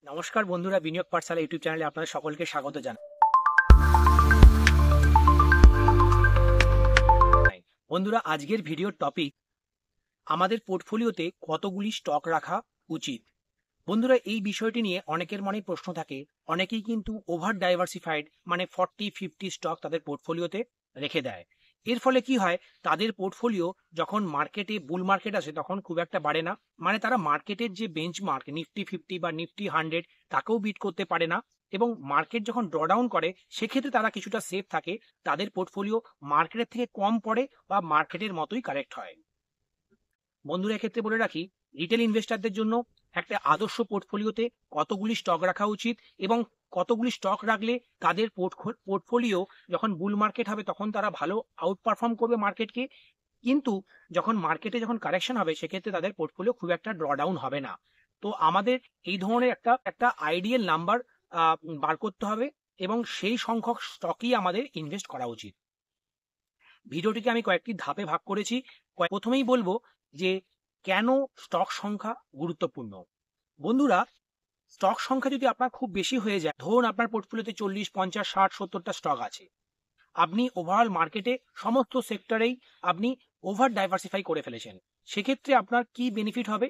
নমস্কার বন্ধুরা, বিনিয়োগ পাঠশালা ইউটিউব চ্যানেলে আপনাদের সকলকে স্বাগত জানাই। বন্ধুরা, আজকের ভিডিওর টপিক আমাদের পোর্টফোলিওতে কতগুলি স্টক রাখা উচিত। বন্ধুরা, এই বিষয়টি নিয়ে অনেকের মনে প্রশ্ন থাকে। অনেকেই কিন্তু ওভার ডাইভার্সিফাইড মানে 40-50 স্টক তাদের পোর্টফোলিওতে রেখে দেয়। এর ফলে কি হয়, তাদের পোর্টফোলিও যখন মার্কেটে বুল মার্কেট আসে তখন খুব একটা বাড়ে না, মানে তারা মার্কেটের যে বেঞ্চমার্ক নিফটি 50 বা নিফটি 100 তাকেও বিট করতে পারে না। এবং মার্কেট যখন ড্রডাউন করে সেক্ষেত্রে তারা কিছুটা সেফ থাকে, তাদের পোর্টফোলিও মার্কেটের থেকে কম পড়ে বা মার্কেটের মতোই কারেক্ট হয়। বন্ধুরা, এক্ষেত্রে বলে রাখি, রিটেল ইনভেস্টারদের জন্য একটা আদর্শ পোর্টফোলিওতে কতগুলি স্টক রাখা উচিত এবং কতগুলি স্টক রাখলে তাদের পোর্টফোলিও যখন বুল মার্কেট হবে তখন তারা ভালো আউট পারফর্ম করবে মার্কেটকে, কিন্তু যখন মার্কেটে যখন কারেকশন হবে সেক্ষেত্রে তাদের পোর্টফোলিও খুব একটা ড্রডাউন হবে না। তো আমাদের এই ধরনের একটা আইডিয়াল নাম্বার বার করতে হবে এবং সেই সংখ্যক স্টকই আমাদের ইনভেস্ট করা উচিত। ভিডিওটিকে আমি কয়েকটি ধাপে ভাগ করেছি। প্রথমেই বলবো যে কেন স্টক সংখ্যা গুরুত্বপূর্ণ। বন্ধুরা, স্টক সংখ্যা যদি আপনার খুব বেশি হয়ে যায়, ধরুন আপনার পোর্টফোলিওতে 40, 50, 60, 70টা স্টক আছে, আপনি ওভারঅল মার্কেটে সমস্ত সেক্টরেই আপনি ওভার ডাইভার্সিফাই করে ফেলেছেন, সেক্ষেত্রে আপনার কি বেনিফিট হবে?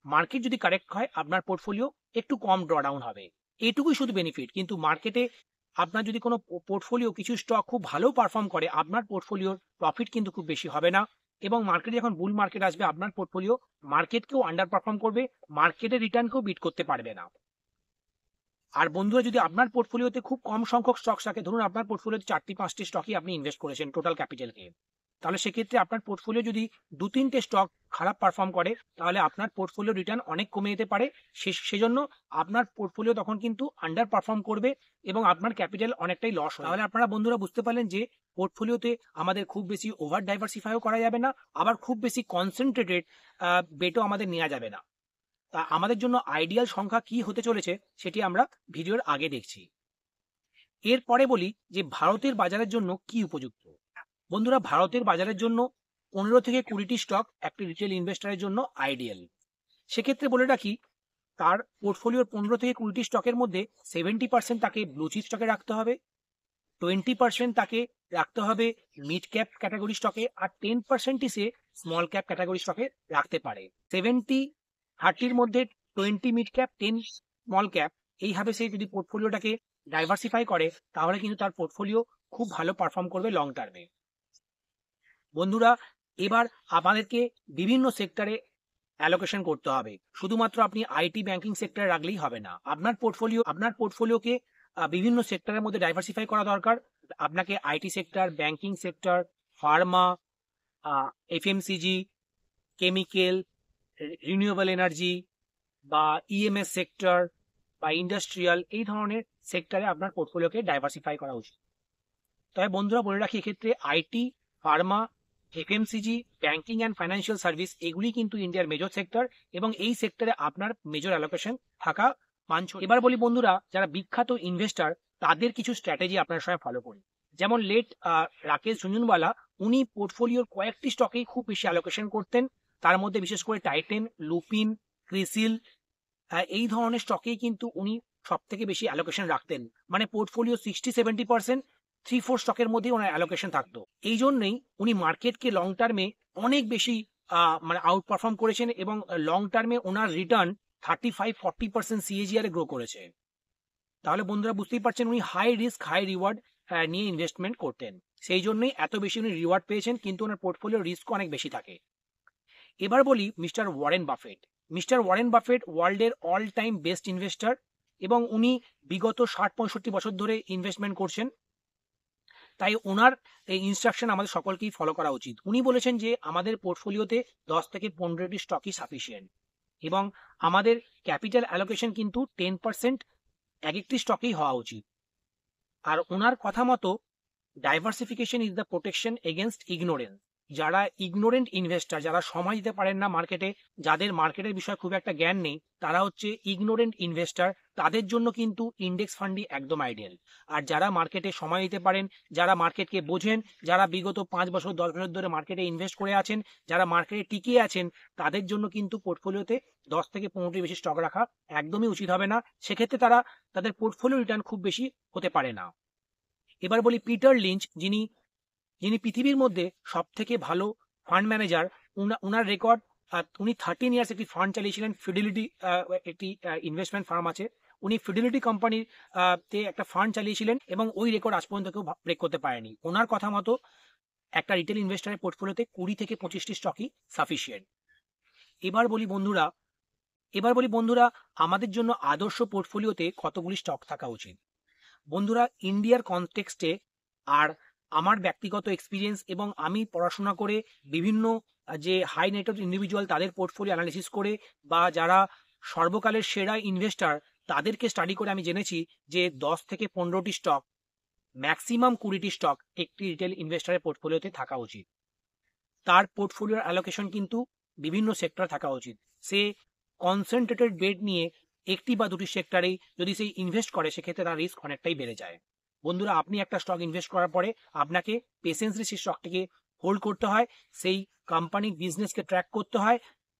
মার্কেট যদি কারেক্ট হয় আপনার পোর্টফোলিও একটু কম ড্রডাউন হবে, এটুকুই শুধু বেনিফিট। কিন্তু মার্কেটে আপনার যদি কোনো পোর্টফোলিও কিছু স্টক খুব ভালো পারফর্ম করে, আপনার পোর্টফোলিওর প্রফিট কিন্তু খুব বেশি হবে না এবং মার্কেটে যখন বুল মার্কেট আসবে আপনার পোর্টফোলিও মার্কেটকেও আন্ডার পারফর্ম করবে, মার্কেটের রিটার্নকেও বিট করতে পারবে না। আর বন্ধুরা, যদি আপনার পোর্টফোলিওতে খুব কম সংখ্যক স্টক থাকে, ধরুন আপনার পোর্টফোলিওতে 4-5টি স্টকই আপনি ইনভেস্ট করেছেন টোটাল ক্যাপিটালকে, তাহলে সেক্ষেত্রে আপনার পোর্টফোলিও যদি 2-3টে স্টক খারাপ পারফর্ম করে তাহলে আপনার পোর্টফোলিও রিটার্ন অনেক কমে যেতে পারে। সেজন্য আপনার পোর্টফোলিও তখন কিন্তু আন্ডার পারফর্ম করবে এবং আপনার ক্যাপিটাল অনেকটাই লস হয়। তাহলে আপনারা বন্ধুরা বুঝতে পারলেন যে পোর্টফোলিওতে আমাদের খুব বেশি ওভার ডাইভার্সিফাইও করা যাবে না, আবার খুব বেশি কনসেন্ট্রেটেড বেটও আমাদের নেওয়া যাবে না। তা আমাদের জন্য আইডিয়াল সংখ্যা কি হতে চলেছে সেটি আমরা ভিডিওর আগে দেখছি। এরপরে বলি যে ভারতের বাজারের জন্য কি উপযুক্ত। বন্ধুরা, ভারতের বাজারের জন্য 15-20টি স্টক একটি রিটেল ইনভেস্টরের জন্য আইডিয়াল। সেক্ষেত্রে বলে রাখি, তার পোর্টফোলিওর 15-20টি স্টকের মধ্যে 70% তাকে ব্লু চিপ স্টকে রাখতে হবে, 20% তাকে রাখতে হবে মিড ক্যাপ ক্যাটাগরি স্টকে, আর 10%ই সে স্মল ক্যাপ ক্যাটাগরি স্টকে রাখতে পারে। 70-30-র মধ্যে 20 মিড ক্যাপ, 10 স্মল ক্যাপ, এইভাবে সে যদি পোর্টফোলিওটাকে ডাইভার্সিফাই করে তাহলে কিন্তু তার পোর্টফোলিও খুব ভালো পারফর্ম করবে লং টার্মে। বন্ধুরা, এবার আপনাদেরকে বিভিন্ন সেক্টরে অ্যালোকেশন করতে হবে, শুধুমাত্র আপনি আইটি ব্যাংকিং সেক্টরে রাখলেই হবে না। আপনার পোর্টফোলিওকে বিভিন্ন সেক্টরের মধ্যে ডাইভার্সিফাই করা দরকার। আপনাকে IT sector, banking sector, Pharma, FMCG, chemical, renewable energy বা ইএমএস সেক্টর বা ইন্ডাস্ট্রিয়াল, এই ধরনের সেক্টরে আপনার পোর্টফোলিওকে ডাইভার্সিফাই করা উচিত। তবে বন্ধুরা বলে রাখি, এক্ষেত্রে IT, Pharma, FMCG, banking and financial service এগুলি কিন্তু ইন্ডিয়ার মেজর সেক্টর এবং এই সেক্টরে আপনার মেজর অ্যালোকেশন থাকা বাঞ্ছনীয়। এবার বলি বন্ধুরা, যারা বিখ্যাত ইনভেস্টর তাদের কিছু স্ট্র্যাটেজি আপনার সঙ্গে ফলো করি। যেমন রাকেশ ঝুনঝুনওয়ালা, উনি পোর্টফোলিওর কয়েকটি স্টকেই খুব বেশি অ্যালোকেশন করতেন, তার মধ্যে বিশেষ করে টাইটেন, লুপিন, ক্রিসিল, এই ধরনের স্টকেই কিন্তু উনি সব থেকে বেশি অ্যালোকেশন রাখতেন। মানে পোর্টফোলিও 60-70% 3-4 স্টকের মধ্যেই ওনার অ্যালোকেশন থাকতো। এই জন্যই উনি মার্কেটকে লং টার্মে অনেক বেশি মানে আউট পারফর্ম করেছেন এবং লং টার্মে ওনার রিটার্ন 35-40% সিএজিআর গ্রো করেছে। তাহলে বন্ধুরা বুঝতেই পারছেন উনি হাই রিস্ক হাই রিওয়ার্ড নিয়ে ইনভেস্টমেন্ট করতেন, সেই জন্যই এত বেশি উনি রিওয়ার্ড পেয়েছেন, কিন্তু ওনার পোর্টফোলিও রিস্কও অনেক বেশি থাকে। এবার বলি mister Warren Buffett. Mister Warren Buffett ওয়ার্ল্ডের অল টাইম বেস্ট ইনভেস্টর এবং উনি বিগত 60-65 বছর ধরে ইনভেস্টমেন্ট করছেন। তাই ওনার এই ইনস্ট্রাকশন আমাদের সকলকেই ফলো করা উচিত। উনি বলেছেন যে আমাদের পোর্টফোলিওতে 10-15টি স্টকই সাফিসিয়েন্ট এবং আমাদের ক্যাপিটাল অ্যালোকেশন কিন্তু 10% এক একটি স্টকেই হওয়া উচিত। আর ওনার কথা মতো diversification is the protection against ignorance. যারা ইগনোরেন্ট ইনভেস্টার, যারা সময় দিতে পারেন না মার্কেটে, যাদের মার্কেটের বিষয়ে খুব একটা জ্ঞান নেই, তারা হচ্ছে ইগনোরেন্ট ইনভেস্টার, তাদের জন্য কিন্তু ইন্ডেক্স ফান্ডই একদম আইডিয়াল। আর যারা মার্কেটে সময় দিতে পারেন, যারা মার্কেটকে বোঝেন, যারা বিগত 5 বছর 10 বছর ধরে মার্কেটে ইনভেস্ট করে আছেন, যারা মার্কেটে টিকে আছেন, তাদের জন্য কিন্তু পোর্টফোলিওতে 10 থেকে 15টি বেশি স্টক রাখা একদমই উচিত হবে না। সেক্ষেত্রে তারা তাদের পোর্টফোলিও রিটার্ন খুব বেশি হতে পারে না। এবার বলি পিটার লিঞ্চ, যিনি পৃথিবীর মধ্যে সব থেকে ভালো ফান্ড ম্যানেজার। উনার রেকর্ড, উনি 13 ইয়ার্স একটি ফান্ড চালিয়েছিলেন, ফিডিলিটি একটি ইনভেস্টমেন্ট ফার্ম আছে, উনি ফিডিলিটি কোম্পানির তে একটা ফান্ড চালিয়েছিলেন এবং ওই রেকর্ড আজ পর্যন্ত কেউ ব্রেক করতে পারেনি। ওনার কথা মতো একটা রিটেল ইনভেস্টরের পোর্টফোলিওতে 20 থেকে 25টি স্টকই সাফিসিয়েন্ট। এবার বলি বন্ধুরা আমাদের জন্য আদর্শ পোর্টফোলিওতে কতগুলি স্টক থাকা উচিত। বন্ধুরা, ইন্ডিয়ার কনটেক্সটে আর আমার ব্যক্তিগত এক্সপিরিয়েন্স এবং আমি পড়াশোনা করে বিভিন্ন যে হাই নেটওয়ার্থ ইন্ডিভিজুয়াল তাদের পোর্টফোলিও অ্যানালিসিস করে, বা যারা সর্বকালের সেরা ইনভেস্টার তাদেরকে স্টাডি করে আমি জেনেছি যে 10 থেকে 15টি স্টক, ম্যাক্সিমাম 20টি স্টক একটি রিটেল ইনভেস্টারের পোর্টফোলিওতে থাকা উচিত। তার পোর্টফোলিওর অ্যালোকেশন কিন্তু বিভিন্ন সেক্টর থাকা উচিত। সে কনসেন্ট্রেটেড বেট নিয়ে একটি বা দুটি সেক্টরেই যদি সেই ইনভেস্ট করে, সেক্ষেত্রে তার রিস্ক অনেকটাই বেড়ে যায়। বন্ধুরা, আপনি একটা স্টক ইনভেস্ট করার পরে আপনাকে পেশেন্সলি সেই স্টকটিকে হোল্ড করতে হয়, সেই কোম্পানির বিজনেসকে ট্র্যাক করতে হয়,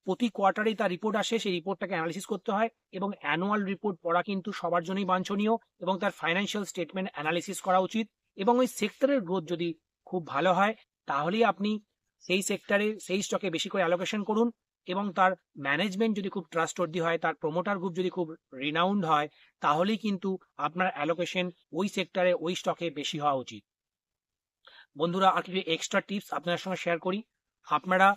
প্রতি কোয়ার্টারেই তার রিপোর্ট আসে, সেই রিপোর্টটাকে অ্যানালিসিস করতে হয়, এবং অ্যানুয়াল রিপোর্ট পড়া কিন্তু সবার জন্যই বাঞ্ছনীয়, এবং তার ফাইন্যান্সিয়াল স্টেটমেন্ট অ্যানালিসিস করা উচিত। এবং ওই সেক্টরের গ্রোথ যদি খুব ভালো হয়, তাহলেই আপনি সেই সেক্টরে সেই স্টকে বেশি করে অ্যালোকেশন করুন, এবং তার ম্যানেজমেন্ট যদি খুব ট্রাস্টওয়ার্দি হয়, তার প্রমোটার গ্রুপ যদি খুব রিনাউন্ড হয়, তাহলেই কিন্তু আপনার অ্যালোকেশন ওই সেক্টরে ওই স্টকে বেশি হওয়া উচিত। বন্ধুরা, আর কিছু এক্সট্রা টিপস আপনাদের সঙ্গে শেয়ার করি। আপনারা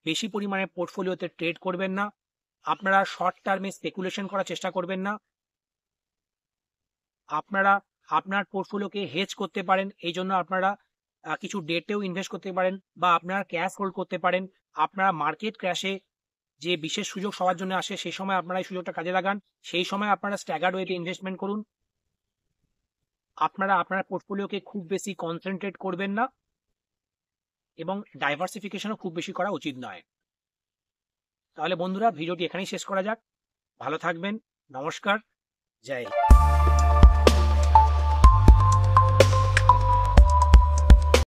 বেশি পরিমাণে পোর্টফোলিওতে ট্রেড করবেন না, আপনারা শর্ট টার্মে স্পেকুলেশন করার চেষ্টা করবেন না, আপনারা আপনার পোর্টফোলিওকে হেজ করতে পারেন, এই জন্য আপনারা কিছু ডেটেও ইনভেস্ট করতে পারেন, বা আপনারা ক্যাশ হোল্ড করতে পারেন। আপনারা মার্কেট ক্র্যাশে যে বিশেষ সুযোগ সবার জন্য আসে, সেই সময় আপনারা এই সুযোগটা কাজে লাগান, সেই সময় আপনারা স্ট্যাগার্ড ওয়েতে ইনভেস্টমেন্ট করুন। আপনারা আপনার পোর্টফোলিওকে খুব বেশি কনসেন্ট্রেট করবেন না, এবং ডাইভার্সিফিকেশনও খুব বেশি করা উচিত নয়। তাহলে বন্ধুরা, ভিডিওটি এখানেই শেষ করা যাক। ভালো থাকবেন, নমস্কার, জয় হিন্দ।